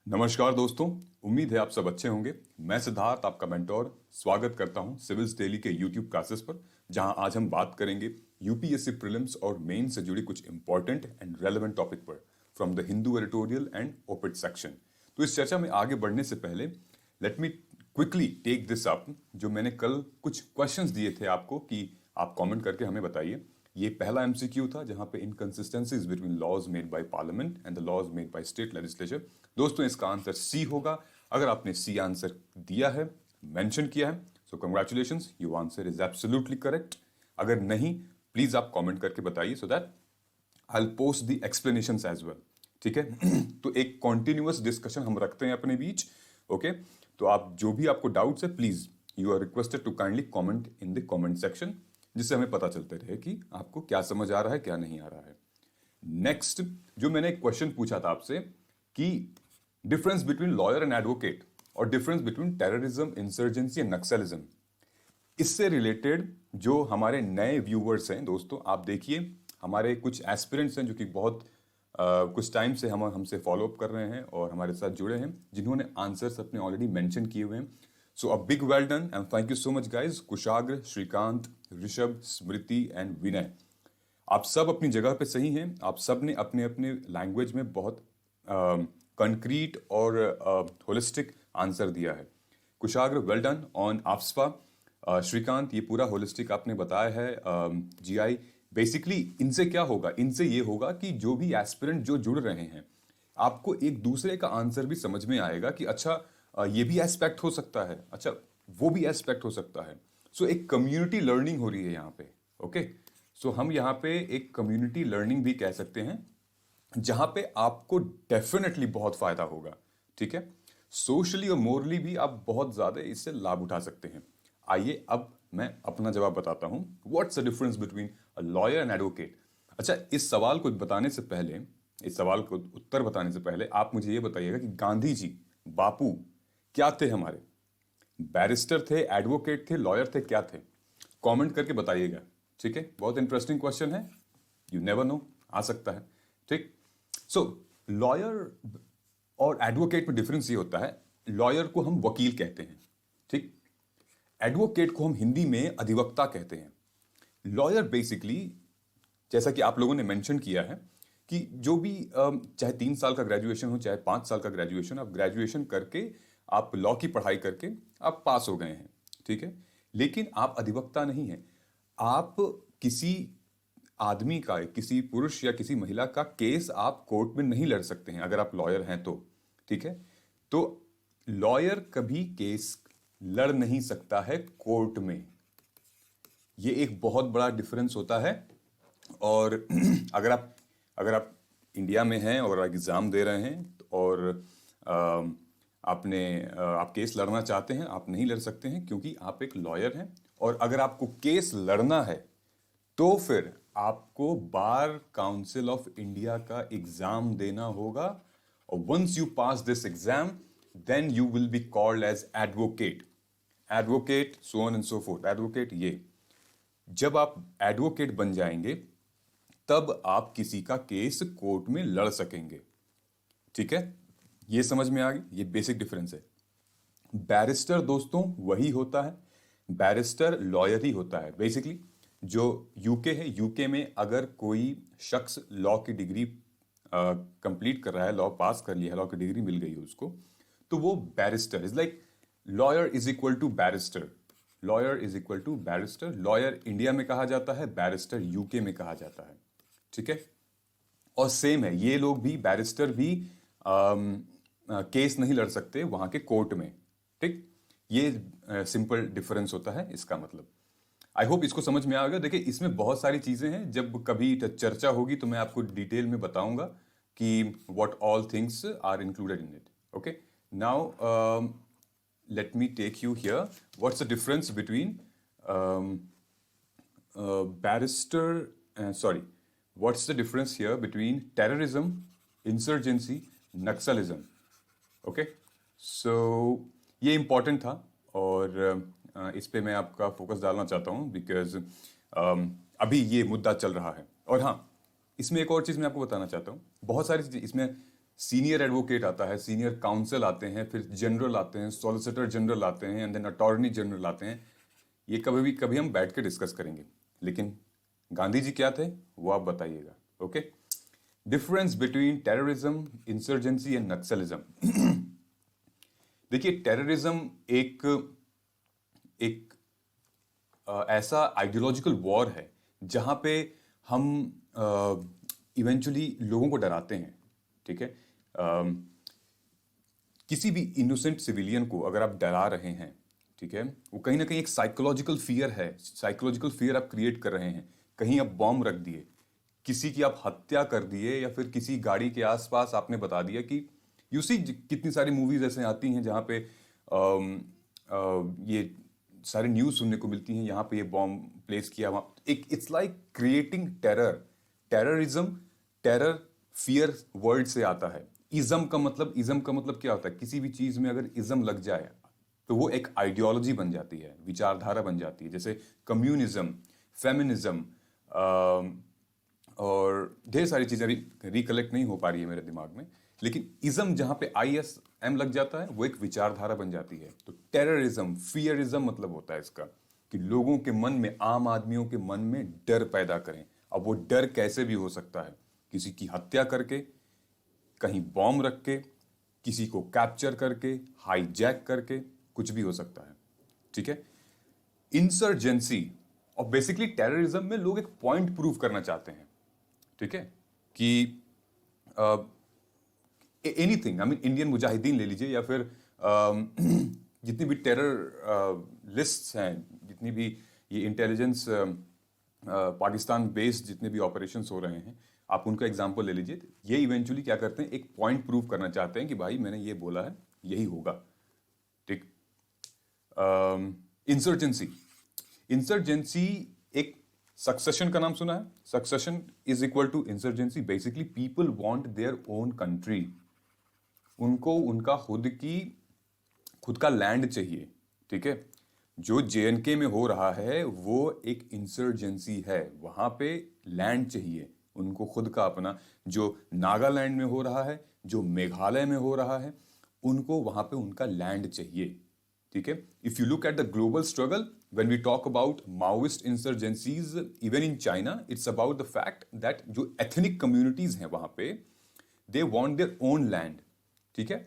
नमस्कार दोस्तों। उम्मीद है आप सब अच्छे होंगे। मैं सिद्धार्थ, आपका मेंटोर, स्वागत करता हूं सिविल्स डेली के यूट्यूब क्लासेस पर, जहां आज हम बात करेंगे यूपीएससी प्रीलिम्स और मेन से जुड़ी कुछ इंपॉर्टेंट एंड रेलेवेंट टॉपिक पर from the Hindu editorial and oped section. तो इस चर्चा में आगे बढ़ने से पहले let me quickly take this up. जो मैंने कल कुछ क्वेश्चंस दिए थे आपको कि आप कमेंट करके हमें बताइए। ये पहला एमसीक्यू था जहां पे inconsistencies between laws made by parliament and the laws made by state legislature. दोस्तों, इसका आंसर सी होगा। अगर आपने सी आंसर दिया है, मेंशन किया है, so congratulations, your answer is absolutely correct. अगर नहीं, प्लीज आप कमेंट करके बताइए so that I will post the explanations as well. ठीक है। तो एक कॉन्टिन्यूअस डिस्कशन हम रखते हैं अपने बीच। ओके, तो आप जो भी आपको डाउट्स है, please you are requested to kindly comment in the comment section, जिससे हमें पता चलते रहे कि आपको क्या समझ आ रहा है, क्या नहीं आ रहा है। नेक्स्ट, जो मैंने एक क्वेश्चन पूछा था आपसे कि difference between lawyer and advocate और difference between terrorism, insurgency and naxalism, इससे रिलेटेड जो हमारे नए व्यूवर्स हैं दोस्तों, आप देखिए हमारे कुछ एस्पिरेंट्स हैं जो कि बहुत कुछ टाइम से हमसे फॉलो अप कर रहे हैं और हमारे साथ जुड़े हैं, जिन्होंने आंसर्स अपने ऑलरेडी मेंशन किए हुए हैं। So a big well done and thank you so much guys. Kushagra, Srikanth, Rishabh, Smriti and Vinay, आप सब अपनी जगह पे सही हैं। आप सब ने अपने अपने लैंग्वेज में बहुत कंक्रीट और होलिस्टिक आंसर दिया है। Kushagra, well done on AFSPA. Srikanth, ये पूरा होलिस्टिक आपने बताया है। जीआई, बेसिकली इनसे क्या होगा, इनसे ये होगा कि जो भी एस्पिरेंट जो जुड़ रहे हैं, आपको एक दूसरे का आंसर भी समझ में आएगा कि अच्छा ये भी एस्पेक्ट हो सकता है, अच्छा वो भी एस्पेक्ट हो सकता है। सो एक कम्युनिटी लर्निंग हो रही है यहाँ पे। ओके, सो हम यहाँ पे एक कम्युनिटी लर्निंग भी कह सकते हैं, जहां पे आपको डेफिनेटली बहुत फायदा होगा। ठीक है, सोशली और मोरली भी आप बहुत ज्यादा इससे लाभ उठा सकते हैं। आइए अब मैं अपना जवाब बताता हूं। What's the difference between a lawyer and advocate. अच्छा, इस सवाल को बताने से पहले, इस सवाल को उत्तर बताने से पहले आप मुझे ये बताइएगा कि गांधी जी, बापू क्या थे हमारे? बैरिस्टर थे, एडवोकेट थे, लॉयर थे, क्या थे? कमेंट करके बताइएगा। ठीक है, बहुत इंटरेस्टिंग क्वेश्चन है, यू नेवर नो, आ सकता है। ठीक, सो लॉयर और एडवोकेट में डिफरेंस ये होता है, लॉयर को हम वकील कहते हैं, ठीक, एडवोकेट को हम हिंदी में अधिवक्ता कहते हैं। लॉयर बेसिकली, जैसा कि आप लोगों ने मेंशन किया है कि जो भी चाहे 3 साल का ग्रेजुएशन हो, चाहे 5 साल का ग्रेजुएशन, आप ग्रेजुएशन करके, आप लॉ की पढ़ाई करके आप पास हो गए हैं। ठीक है, लेकिन आप अधिवक्ता नहीं हैं। आप किसी आदमी का, किसी पुरुष या किसी महिला का केस आप कोर्ट में नहीं लड़ सकते हैं अगर आप लॉयर हैं तो। ठीक है, तो लॉयर कभी केस लड़ नहीं सकता है कोर्ट में। ये एक बहुत बड़ा डिफरेंस होता है। और अगर आप इंडिया में हैं और एग्जाम दे रहे हैं और आप केस लड़ना चाहते हैं, आप नहीं लड़ सकते हैं क्योंकि आप एक लॉयर हैं। और अगर आपको केस लड़ना है तो फिर आपको बार काउंसिल ऑफ इंडिया का एग्जाम देना होगा, और once you pass this exam then you will be called as advocate. Advocate, so on and so forth, advocate. ये जब आप एडवोकेट बन जाएंगे तब आप किसी का केस कोर्ट में लड़ सकेंगे। ठीक है, ये समझ में आ गई, ये बेसिक डिफरेंस है। बैरिस्टर दोस्तों वही होता है, बैरिस्टर लॉयर ही होता है बेसिकली। जो यूके है, यूके में अगर कोई शख्स लॉ की डिग्री कंप्लीट कर रहा है, लॉ पास कर लिया है, लॉ की डिग्री मिल गई है उसको, तो वो barrister is like lawyer is equal to barrister. Lawyer is equal to barrister. Lawyer India में कहा जाता है, बैरिस्टर यूके में कहा जाता है। ठीक है, और सेम है, ये लोग भी, बैरिस्टर भी केस नहीं लड़ सकते वहां के कोर्ट में। ठीक, ये सिंपल डिफरेंस होता है इसका मतलब। आई होप इसको समझ में आ गया। देखिए, इसमें बहुत सारी चीजें हैं, जब कभी चर्चा होगी तो मैं आपको डिटेल में बताऊंगा कि what all things are included in it. Okay, now let me take you here. What's the difference between what's the difference here between terrorism, insurgency, Naxalism? Okay, so ये important था और इस पे मैं आपका फोकस डालना चाहता हूँ बिकॉज अभी ये मुद्दा चल रहा है। और हाँ, इसमें एक और चीज़ मैं आपको बताना चाहता हूँ। बहुत सारी चीज़ इसमें सीनियर एडवोकेट आता है, सीनियर काउंसिल आते हैं, फिर जनरल आते हैं, सॉलिसिटर जनरल आते हैं, एंड देन अटॉर्नी जनरल आते हैं। ये कभी हम बैठ के डिस्कस करेंगे। लेकिन गांधी जी क्या थे वो आप बताइएगा। Okay, difference between terrorism, insurgency and Naxalism. देखिए, टेररिज्म एक एक ऐसा आइडियोलॉजिकल वॉर है जहां पे हम इवेंचुअली लोगों को डराते हैं। ठीक है, किसी भी इनोसेंट सिविलियन को अगर आप डरा रहे हैं, ठीक है, वो कहीं ना कहीं एक साइकोलॉजिकल फियर है। साइकोलॉजिकल फियर आप क्रिएट कर रहे हैं। कहीं आप बॉम्ब रख दिए, किसी की आप हत्या कर दिए, या फिर किसी गाड़ी के आसपास आपने बता दिया कि यू सी कितनी सारी मूवीज ऐसे आती हैं जहां पे ये सारे न्यूज सुनने को मिलती हैं, यहाँ पे ये बॉम्ब प्लेस किया, वहां एक it's like creating terror. Terrorism, terror fear word से आता है। इज्म का मतलब क्या होता है? किसी भी चीज में अगर इज्म लग जाए तो वो एक आइडियोलॉजी बन जाती है, विचारधारा बन जाती है। जैसे कम्युनिज्म, फेमिनिज्म, और ढेर सारी चीजें रिकलेक्ट नहीं हो पा रही है मेरे दिमाग में। लेकिन इज्म जहां पे ISM लग जाता है वो एक विचारधारा बन जाती है। तो टेररिज्म, फियरिज्म मतलब होता है इसका कि लोगों के मन में, आम आदमियों के मन में डर पैदा करें। अब वो डर कैसे भी हो सकता है, किसी की हत्या करके, कहीं बॉम्ब रख के, किसी को कैप्चर करके, हाईजैक करके, कुछ भी हो सकता है। ठीक है, इंसर्जेंसी और बेसिकली टेररिज्म में लोग एक पॉइंट प्रूव करना चाहते हैं। ठीक है, कि anything, I mean Indian Mujahideen ले लीजिए, या फिर जितनी भी टेरर लिस्ट्स हैं, जितनी भी ये इंटेलिजेंस पाकिस्तान बेस्ड जितने भी ऑपरेशंस हो रहे हैं, आप उनका एग्जांपल ले लीजिए। ये इवेंचुअली क्या करते हैं, एक पॉइंट प्रूव करना चाहते हैं कि भाई मैंने ये बोला है, यही होगा। ठीक। इंसर्जेंसी, इंसर्जेंसी एक सक्सेशन का नाम सुना है? Succession is equal to insurgency. Basically people want their own country. उनको उनका खुद का लैंड चाहिए। ठीक है, जो JNK में हो रहा है वो एक इंसर्जेंसी है। वहां पे लैंड चाहिए उनको, खुद का अपना। जो नागालैंड में हो रहा है, जो मेघालय में हो रहा है, उनको वहां पे उनका लैंड चाहिए। ठीक है, if you look at the global struggle, when we talk about Maoist insurgencies even in China, it's about the fact that जो ethnic communities हैं वहां पे, they want their own land. ठीक है,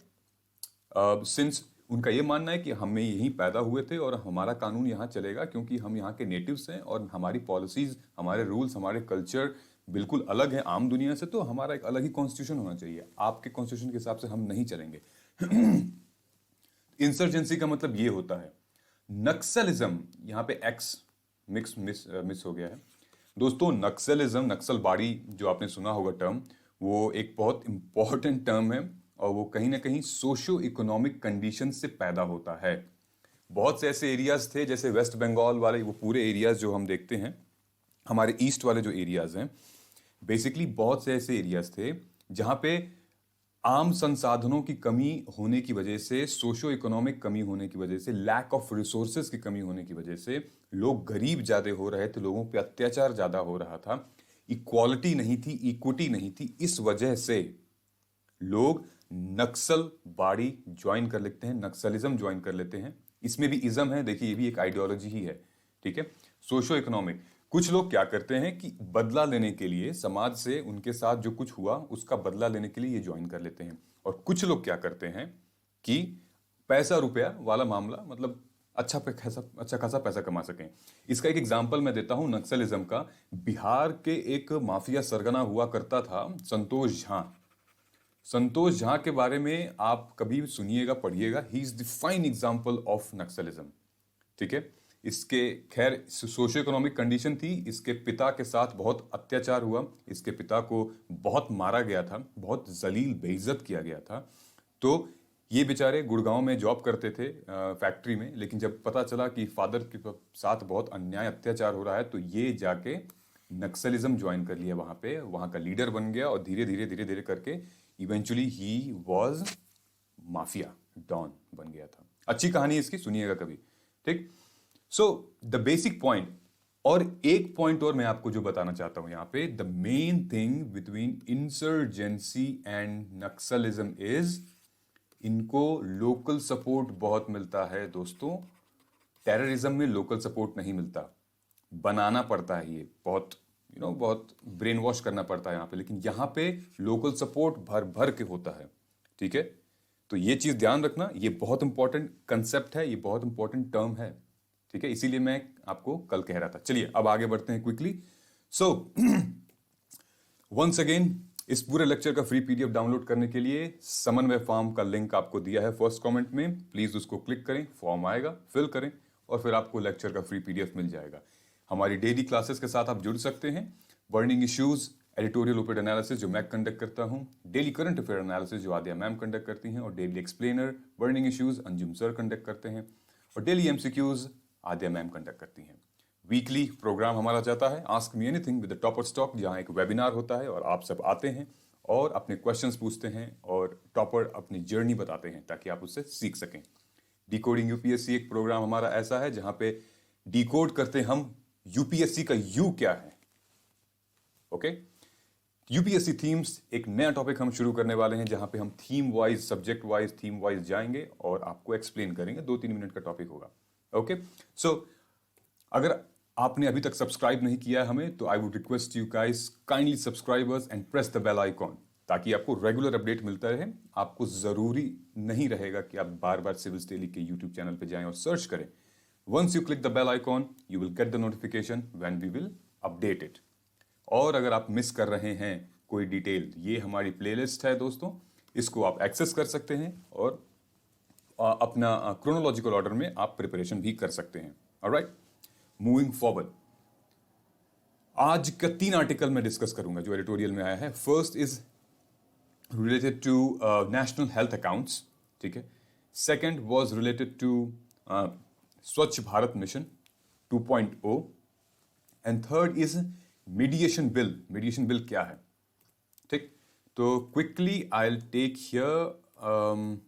सिंस उनका ये मानना है कि हमें यहीं पैदा हुए थे और हमारा कानून यहाँ चलेगा क्योंकि हम यहाँ के नेटिव्स हैं और हमारी पॉलिसीज, हमारे रूल्स, हमारे कल्चर बिल्कुल अलग है आम दुनिया से, तो हमारा एक अलग ही कॉन्स्टिट्यूशन होना चाहिए। आपके कॉन्स्टिट्यूशन के हिसाब से हम नहीं चलेंगे। इंसर्जेंसी का मतलब ये होता है। नक्सलिज्म, यहाँ पे एक्स मिस हो गया है दोस्तों। नक्सलिज्म, नक्सलबाड़ी जो आपने सुना होगा टर्म, वो एक बहुत इंपॉर्टेंट टर्म है और वो कहीं ना कहीं सोशो इकोनॉमिक कंडीशन से पैदा होता है। बहुत से ऐसे एरियाज थे, जैसे वेस्ट बंगाल वाले वो पूरे एरियाज जो हम देखते हैं, हमारे ईस्ट वाले जो एरियाज हैं, बेसिकली बहुत से ऐसे एरियाज थे जहां पे आम संसाधनों की कमी होने की वजह से, सोशो इकोनॉमिक कमी होने की वजह से, लैक ऑफ रिसोर्सेज की कमी होने की वजह से लोग गरीब ज्यादा हो रहे थे, लोगों पे अत्याचार ज्यादा हो रहा था, इक्वालिटी नहीं थी, इक्विटी नहीं थी। इस वजह से लोग नक्सल बाड़ी ज्वाइन कर लेते हैं, नक्सलिज्म ज्वाइन कर लेते हैं। इसमें भी इज्म है, देखिए ये भी एक आइडियोलॉजी ही है। ठीक है, सोशो इकोनॉमिक। कुछ लोग क्या करते हैं कि बदला लेने के लिए, समाज से उनके साथ जो कुछ हुआ उसका बदला लेने के लिए ये ज्वाइन कर लेते हैं। और कुछ लोग क्या करते हैं कि पैसा रुपया वाला मामला, मतलब अच्छा खासा पैसा कमा सकें। इसका एक एग्जांपल मैं देता हूं नक्सलिज्म का। बिहार के एक माफिया सरगना हुआ करता था, संतोष झा। संतोष झा के बारे में आप कभी सुनिएगा, पढ़िएगा। He is the fine example of Naxalism. ठीक है, इसके खैर सोशो इकोनॉमिक कंडीशन थी, इसके पिता के साथ बहुत अत्याचार हुआ, इसके पिता को बहुत मारा गया था, बहुत जलील बेइज्जत किया गया था। तो ये बेचारे गुड़गांव में जॉब करते थे फैक्ट्री में, लेकिन जब पता चला कि फादर के साथ बहुत अन्याय अत्याचार हो रहा है तो ये जाके नक्सलिज्म ज्वाइन कर लिया वहां पे, वहां का लीडर बन गया और धीरे धीरे करके eventually he was mafia don बन गया था। अच्छी कहानी इसकी, सुनिएगा कभी। ठीक। सो द बेसिक पॉइंट, और एक पॉइंट और मैं आपको जो बताना चाहता हूं यहां पे, the main thing between insurgency and Naxalism is, इनको लोकल सपोर्ट बहुत मिलता है दोस्तों। टेररिज्म में लोकल सपोर्ट नहीं मिलता, बनाना पड़ता है, ये बहुत बहुत ब्रेन वॉश करना पड़ता है यहाँ पे, लेकिन यहाँ पे लोकल सपोर्ट भर भर के होता है। ठीक है, तो ये चीज ध्यान रखना, ये बहुत इंपॉर्टेंट कंसेप्ट है, ये बहुत इंपॉर्टेंट टर्म है। ठीक है, इसीलिए मैं आपको कल कह रहा था। चलिए अब आगे बढ़ते हैं क्विकली। सो वंस अगेन, इस पूरे लेक्चर का फ्री पीडीएफ डाउनलोड करने के लिए समन्वय फॉर्म का लिंक आपको दिया है फर्स्ट कमेंट में, प्लीज उसको क्लिक करें, फॉर्म आएगा, फिल करें और फिर आपको लेक्चर का फ्री पीडीएफ मिल जाएगा। हमारी डेली क्लासेस के साथ आप जुड़ सकते हैं। बर्निंग इश्यूज, एडिटोरियल ओपिड एनालिसिस जो मैं कंडक्ट करता हूं, डेली करंट अफेयर एनालिसिस जो आद्या मैम कंडक्ट करती हैं, और daily explainer burning issues Anjum sir conduct करते हैं, और डेली एमसीक्यूज आद्या मैम कंडक्ट करती हैं। वीकली प्रोग्राम हमारा जाता है ask me anything with the topper stock, जहां एक वेबिनार होता है और आप सब आते हैं और अपने क्वेश्चंस पूछते हैं और टॉपर अपनी जर्नी बताते हैं ताकि आप उससे सीख सकें। डिकोडिंग यूपीएससी एक प्रोग्राम हमारा ऐसा है जहां पे डिकोड करते हम यूपीएससी का यू क्या है। ओके, यूपीएससी थीम्स एक नया टॉपिक हम शुरू करने वाले हैं जहां पे हम theme wise, subject wise, theme wise जाएंगे और आपको एक्सप्लेन करेंगे। 2-3 मिनट का टॉपिक होगा। ओके, सो अगर आपने अभी तक सब्सक्राइब नहीं किया है हमें, तो I would request you guys kindly subscribers and press the bell icon, ताकि आपको रेगुलर अपडेट मिलता रहे। आपको जरूरी नहीं रहेगा कि आप बार बार सिविल्स डेली के यूट्यूब चैनल पे जाएं और सर्च करें। Once you click the bell icon, you will get the notification when we will update it. और अगर आप मिस कर रहे हैं कोई डिटेल, ये हमारी प्लेलिस्ट है दोस्तों, इसको आप एक्सेस कर सकते हैं और अपना क्रोनोलॉजिकल ऑर्डर में आप प्रिपरेशन भी कर सकते हैं। ऑलराइट, मूविंग फॉरवर्ड, आज का 3 आर्टिकल मैं डिस्कस करूंगा जो एडिटोरियल में आया है। First is related to national health accounts, ठीक है। Second was related to Swachh Bharat mission 2.0 and third is mediation bill. Mediation bill क्या है, ठीक। तो quickly I will take here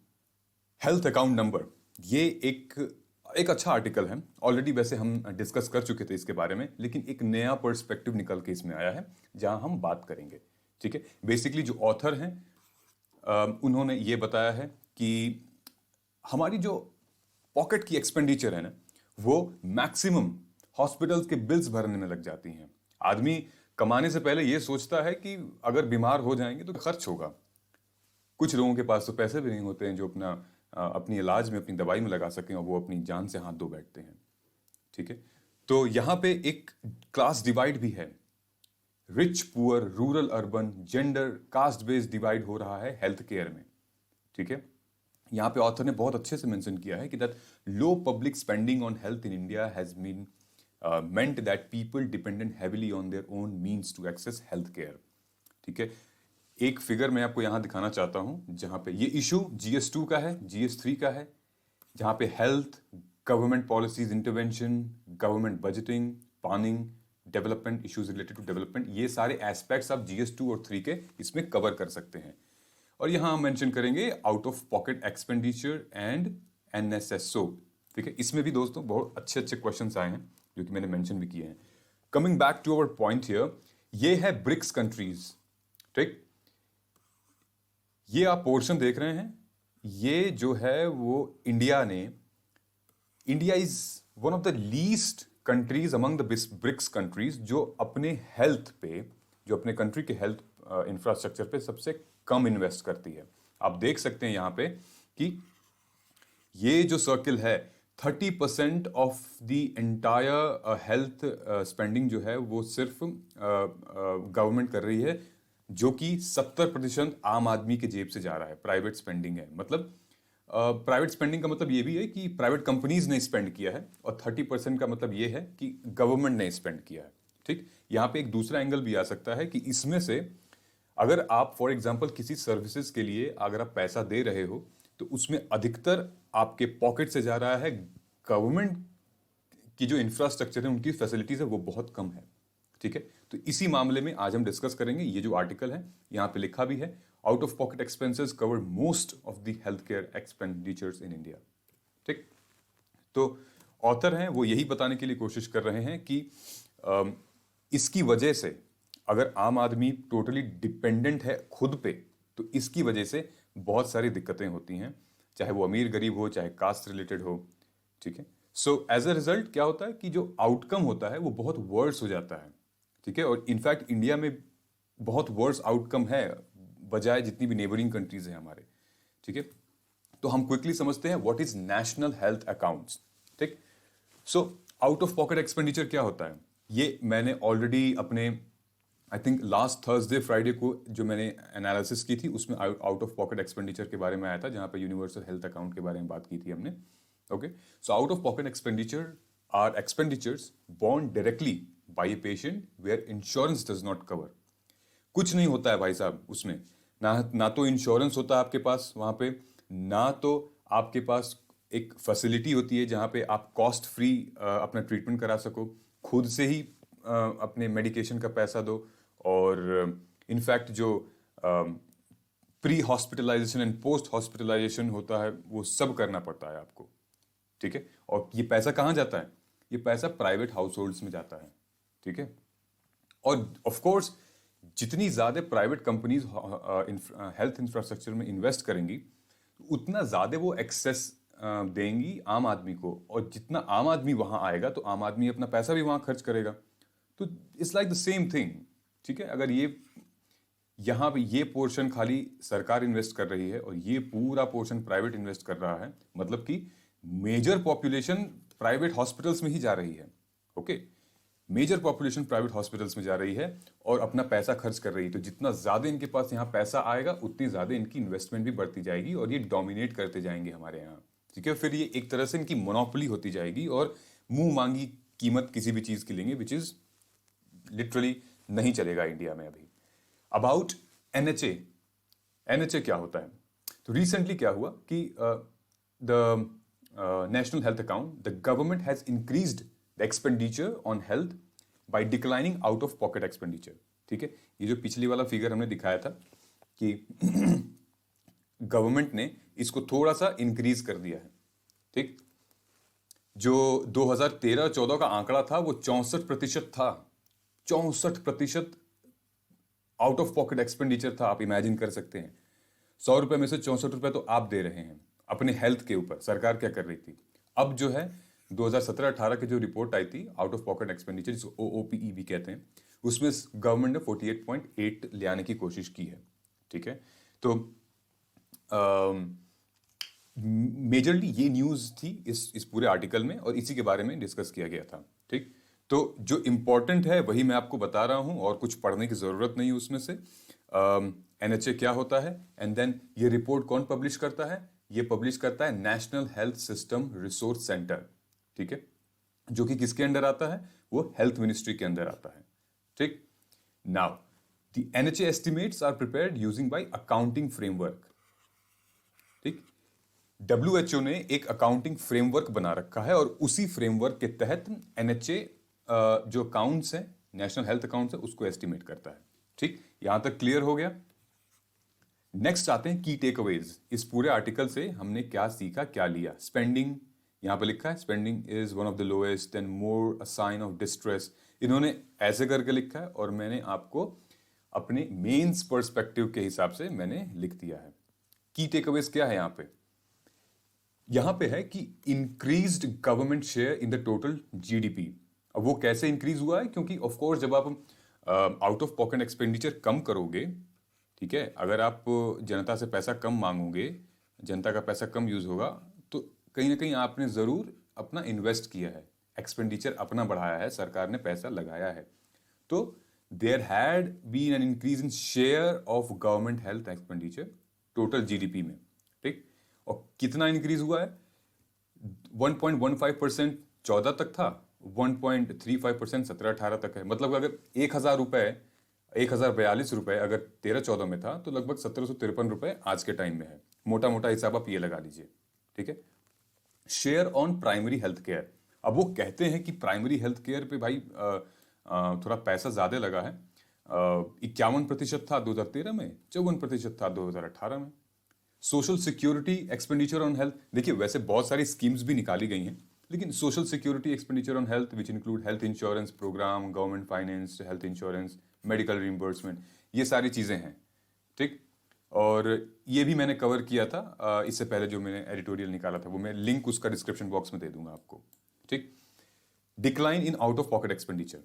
health account number. ये एक अच्छा आर्टिकल है, ऑलरेडी वैसे हम डिस्कस कर चुके थे इसके बारे में, लेकिन एक नया पर्सपेक्टिव निकल के इसमें आया है जहां हम बात करेंगे, ठीक है। बेसिकली जो ऑथर हैं उन्होंने ये बताया है कि हमारी जो पॉकेट की एक्सपेंडिचर है ना, वो मैक्सिमम हॉस्पिटल्स के बिल्स भरने में लग जाती हैं। आदमी कमाने से पहले ये सोचता है कि अगर बीमार हो जाएंगे तो खर्च होगा। कुछ लोगों के पास तो पैसे भी नहीं होते हैं जो अपनी इलाज में, अपनी दवाई में लगा सकें, और वो अपनी जान से हाथ धो बैठते हैं, ठीक है। तो यहाँ पे एक क्लास डिवाइड भी है, rich poor, rural urban, gender, caste based divide हो रहा है हेल्थ केयर में, ठीक है। यहाँ पे ऑथर ने बहुत अच्छे से मेंशन किया है कि that low public spending on health in India has been meant that people dependent heavily on their own means to access health care, ठीक है। एक फिगर मैं आपको यहाँ दिखाना चाहता हूँ जहाँ पे ये इशू GS2 का है, GS3 का है, जहाँ पे health, government policies, intervention, government budgeting, planning, development, issues related to development, ये सारे एस्पेक्ट्स आप GS2 और 3 के इसमें कवर कर सकते हैं। और यहाँ हम मेंशन करेंगे out of pocket expenditure and NSSO, ठीक है। इसमें भी दोस्तों बहुत अच्छे अच्छे क्वेश्चंस आए हैं जो कि मैंने मेंशन भी किए हैं। Coming back to our point here, ये है ब्रिक्स कंट्रीज, ठीक। ये आप पोर्शन देख रहे हैं, ये जो है वो India is one of the least countries among the BRICS countries जो अपने हेल्थ पे, जो अपने कंट्री के हेल्थ इंफ्रास्ट्रक्चर पे सबसे कम इन्वेस्ट करती है। आप देख सकते हैं यहाँ पे कि ये जो सर्किल है, 30% of the entire health spending जो है वो सिर्फ गवर्नमेंट कर रही है, जो कि 70% आम आदमी के जेब से जा रहा है, प्राइवेट स्पेंडिंग है। मतलब प्राइवेट स्पेंडिंग का मतलब ये भी है कि प्राइवेट कंपनीज ने स्पेंड किया है, और 30% का मतलब ये है कि गवर्नमेंट ने स्पेंड किया है, ठीक। यहाँ पे एक दूसरा एंगल भी आ सकता है कि इसमें से अगर आप फॉर एग्जाम्पल किसी सर्विसेज के लिए अगर आप पैसा दे रहे हो, तो उसमें अधिकतर आपके पॉकेट से जा रहा है, गवर्नमेंट की जो इंफ्रास्ट्रक्चर है, उनकी फैसिलिटीज है, वो बहुत कम है, ठीक है। तो इसी मामले में आज हम डिस्कस करेंगे। ये जो आर्टिकल है यहाँ पे लिखा भी है, out of pocket expenses cover most of the health care expenditures in India, ठीक। तो ऑथर हैं वो यही बताने के लिए कोशिश कर रहे हैं कि इसकी वजह से अगर आम आदमी टोटली डिपेंडेंट है खुद पे, तो इसकी वजह से बहुत सारी दिक्कतें होती हैं, चाहे वो अमीर गरीब हो, चाहे कास्ट रिलेटेड हो, ठीक है। सो एज अ रिजल्ट क्या होता है कि जो आउटकम होता है वो बहुत वर्स हो जाता है, ठीक है। और इनफैक्ट इंडिया में बहुत वर्स आउटकम है बजाय जितनी भी नेबरिंग कंट्रीज हैं हमारे, ठीक है। तो हम क्विकली समझते हैं what is national health accounts, ठीक। So out of pocket expenditure क्या होता है, ये मैंने ऑलरेडी अपने I think last Thursday Friday को जो मैंने एनालिसिस की थी उसमें आउट ऑफ पॉकेट एक्सपेंडिचर के बारे में आया था, जहां पे यूनिवर्सल हेल्थ अकाउंट के बारे में बात की थी हमने। Okay, so out of pocket expenditure are expenditures borne directly by a patient where insurance does not cover. कुछ नहीं होता है भाई साहब उसमें, ना तो इंश्योरेंस होता है आपके पास वहां पे, ना तो आपके पास एक फैसिलिटी होती है जहां पे आप कॉस्ट फ्री अपना ट्रीटमेंट करा सको, खुद से ही अपने मेडिकेशन का पैसा दो, और इनफैक्ट जो pre hospitalization and post hospitalization होता है वो सब करना पड़ता है आपको, ठीक है। और ये पैसा कहाँ जाता है, ये पैसा प्राइवेट हाउस होल्ड्स में जाता है, ठीक है। और ऑफ कोर्स जितनी ज्यादा प्राइवेट कंपनीज हेल्थ इंफ्रास्ट्रक्चर में इन्वेस्ट करेंगी उतना ज्यादा वो एक्सेस देंगी आम आदमी को, और जितना आम आदमी वहां आएगा तो आम आदमी अपना पैसा भी वहां खर्च करेगा। तो it's like the same thing, ठीक है। अगर ये यहाँ पे ये पोर्शन खाली सरकार इन्वेस्ट कर रही है और ये पूरा पोर्शन प्राइवेट इन्वेस्ट कर रहा है, मतलब कि मेजर पॉपुलेशन प्राइवेट हॉस्पिटल्स में ही जा रही है, okay. Major population private hospitals में जा रही है और अपना पैसा खर्च कर रही है। तो जितना ज्यादा इनके पास यहाँ पैसा आएगा उतनी ज्यादा इनकी इन्वेस्टमेंट भी बढ़ती जाएगी और ये डोमिनेट करते जाएंगे हमारे यहाँ, ठीक है। फिर ये एक तरह से इनकी मोनोपोली होती जाएगी और मुंह मांगी कीमत किसी भी चीज की लेंगे, विच इज लिटरली नहीं चलेगा इंडिया में अभी। अबाउट एनएचए, एनएचए क्या होता है, तो रिसेंटली क्या हुआ कि the national health account, the government has increased the expenditure on health by declining out of pocket expenditure, ठीक है। ये जो पिछली वाला फिगर हमने दिखाया था कि गवर्नमेंट ने इसको थोड़ा सा इंक्रीज कर दिया है, ठीक। जो 2013-14 का आंकड़ा था वो 64% था, 64% आउट ऑफ पॉकेट एक्सपेंडिचर था। आप इमेजिन कर सकते हैं 100 रुपए में से 64 रुपए तो आप दे रहे हैं अपने हेल्थ के ऊपर। सरकार क्या कर रही थी, अब जो है 2017-18 की जो रिपोर्ट आई थी आउट ऑफ पॉकेट एक्सपेंडिचर, जिसको OOPE भी कहते हैं, उसमें गवर्नमेंट ने 48.8 ले आने की कोशिश की है, ठीक है। तो मेजरली ये न्यूज थी इस पूरे आर्टिकल में और इसी के बारे में डिस्कस किया गया था, ठीक। तो जो इंपॉर्टेंट है वही मैं आपको बता रहा हूं और कुछ पढ़ने की जरूरत नहीं उसमें से। एनएचए क्या होता है, एंड देन ये रिपोर्ट कौन पब्लिश करता है, ये पब्लिश करता है national health system resource centre, ठीक है, जो कि किसके अंडर आता है, वो हेल्थ मिनिस्ट्री के अंदर आता है, ठीक। Now the NHA estimates are prepared using by accounting framework, ठीक। WHO ने एक अकाउंटिंग फ्रेमवर्क बना रखा है और उसी फ्रेमवर्क के तहत एनएचए जो अकाउंट्स है, नेशनल हेल्थ अकाउंट्स है, उसको एस्टिमेट करता है, ठीक। यहां तक क्लियर हो गया। नेक्स्ट आते हैं की टेकअवेज। इस पूरे आर्टिकल से हमने क्या सीखा, क्या लिया। स्पेंडिंग, यहां पे लिखा है spending is one of the lowest and more a sign of distress. इन्होंने ऐसे करके लिखा है और मैंने आपको अपने मेंस पर्सपेक्टिव के हिसाब से मैंने लिख दिया है। की टेकअवेज क्या है यहां पे है कि increased government share in the total GDP. अब वो कैसे इंक्रीज हुआ है, क्योंकि ऑफ कोर्स जब आप आउट ऑफ पॉकेट एक्सपेंडिचर कम करोगे, ठीक है, अगर आप जनता से पैसा कम मांगोगे, जनता का पैसा कम यूज होगा, तो कहीं ना कहीं आपने जरूर अपना इन्वेस्ट किया है, एक्सपेंडिचर अपना बढ़ाया है, सरकार ने पैसा लगाया है। तो there had been an increase in share of government health expenditure total GDP में, ठीक। और कितना इंक्रीज हुआ है, 1.15% 14 तक था, 1.35% 17-18 तक है। मतलब अगर 1000 रुपए, 1042 रुपए अगर 13-14 में था, तो लगभग 1753 रुपए आज के टाइम में है। मोटा मोटा हिसाब आप ये लगा लीजिए, ठीक है। Share on primary health care, अब वो कहते हैं कि प्राइमरी हेल्थ केयर पे भाई थोड़ा पैसा ज्यादा लगा है। 51% था 2013 में, 54% था 2018 में। Social security expenditure on health, देखिए वैसे बहुत सारी स्कीम्स भी निकाली गई हैं, लेकिन social security expenditure on health which include health insurance program, government finance health insurance, medical reimbursement, ये सारी चीज़ें हैं, ठीक। और ये भी मैंने कवर किया था इससे पहले, जो मैंने एडिटोरियल निकाला था वो मैं लिंक उसका डिस्क्रिप्शन बॉक्स में दे दूंगा आपको, ठीक। Decline in out of pocket expenditure,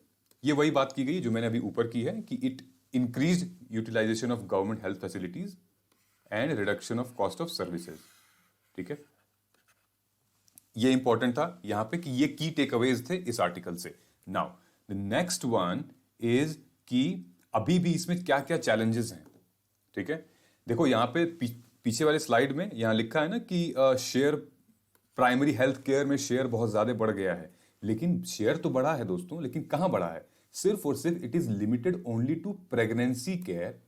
ये वही बात की गई जो मैंने अभी ऊपर की है कि it increase utilization of government health facilities and reduction of cost of services, ठीक है। ये इंपॉर्टेंट था यहां पे कि ये की टेकअवेज थे इस आर्टिकल से। Now the next one is कि अभी भी इसमें क्या क्या चैलेंजेस हैं, ठीक है। देखो यहां पे पीछे वाले स्लाइड में यहां लिखा है ना कि शेयर प्राइमरी हेल्थ केयर में शेयर बहुत ज्यादा बढ़ गया है, लेकिन शेयर तो बढ़ा है दोस्तों, लेकिन कहां बढ़ा है? सिर्फ और सिर्फ it is limited only to pregnancy care,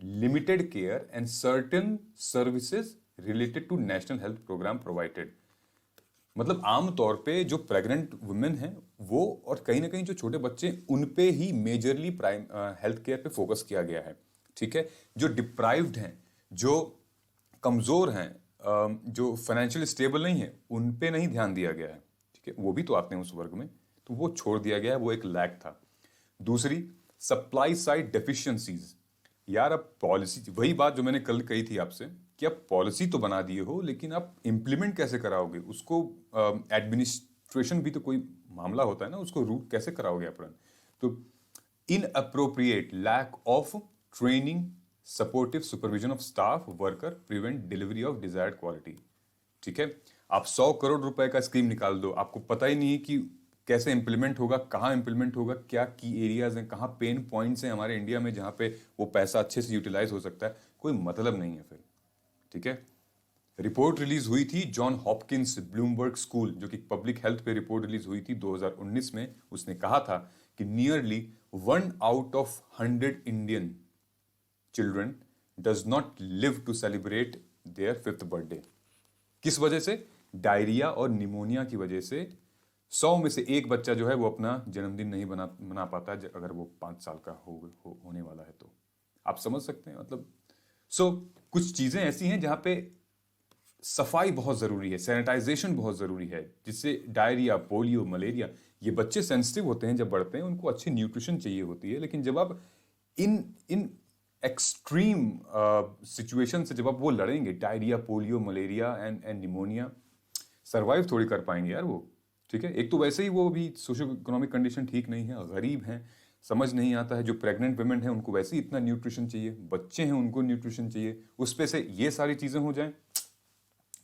limited care and certain services related to national health program provided. मतलब आमतौर पे जो प्रेग्नेंट वुमेन हैं वो, और कहीं ना कहीं जो छोटे बच्चे, उन पे ही मेजरली प्राइम हेल्थ केयर पे फोकस किया गया है, ठीक है। जो डिप्राइव्ड हैं, जो कमजोर हैं, जो फाइनेंशियल स्टेबल नहीं है, उन पे नहीं ध्यान दिया गया है, ठीक है। वो भी तो आते हैं उस वर्ग में, तो वो छोड़ दिया गया है, वो एक लैक था। दूसरी, सप्लाई साइड डेफिशिएंसीज। यार अब पॉलिसी, वही बात जो मैंने कल कही थी आपसे कि आप पॉलिसी तो बना दिए हो, लेकिन आप इंप्लीमेंट कैसे कराओगे उसको? एडमिनिस्ट्रेशन भी तो कोई मामला होता है ना, उसको रूट कैसे कराओगे आप रन? तो inappropriate lack of training, supportive supervision of staff worker prevent delivery of desired quality, ठीक है। आप 100 करोड़ रुपए का स्कीम निकाल दो, आपको पता ही नहीं है कि कैसे इंप्लीमेंट होगा, कहाँ इंप्लीमेंट होगा, क्या की एरियाज हैं, कहाँ पेन पॉइंट्स हैं हमारे इंडिया में जहाँ पे वो पैसा अच्छे से यूटिलाइज हो सकता है, कोई मतलब नहीं है फिर, ठीक है। रिपोर्ट रिलीज हुई थी जॉन हॉपकिंस ब्लूमबर्ग स्कूल, जो कि पब्लिक हेल्थ पे रिपोर्ट रिलीज हुई थी 2019 में। उसने कहा था कि nearly 1 out of 100 Indian children does not live to celebrate their 5th birthday. किस वजह से? डायरिया और निमोनिया की वजह से 100 में से एक बच्चा जो है वो अपना जन्मदिन नहीं मना पाता, अगर वो 5 साल का होने वाला है तो। आप समझ सकते हैं मतलब। कुछ चीजें ऐसी हैं जहां पे सफाई बहुत जरूरी है, सैनिटाइजेशन बहुत जरूरी है, जिससे डायरिया, पोलियो, मलेरिया, ये बच्चे सेंसिटिव होते हैं जब बढ़ते हैं, उनको अच्छी न्यूट्रिशन चाहिए होती है। लेकिन जब आप इन इन एक्सट्रीम सिचुएशन से जब आप वो लड़ेंगे, diarrhoea, polio, malaria and pneumonia, survive थोड़ी कर पाएंगे यार वो, ठीक है। एक तो वैसे ही वो भी सोशो इकोनॉमिक कंडीशन ठीक नहीं है, गरीब हैं, समझ नहीं आता है। जो प्रेग्नेंट वुमेन है उनको वैसे ही इतना न्यूट्रिशन चाहिए, बच्चे हैं उनको न्यूट्रिशन चाहिए, उस पे से ये सारी चीजें हो जाएं,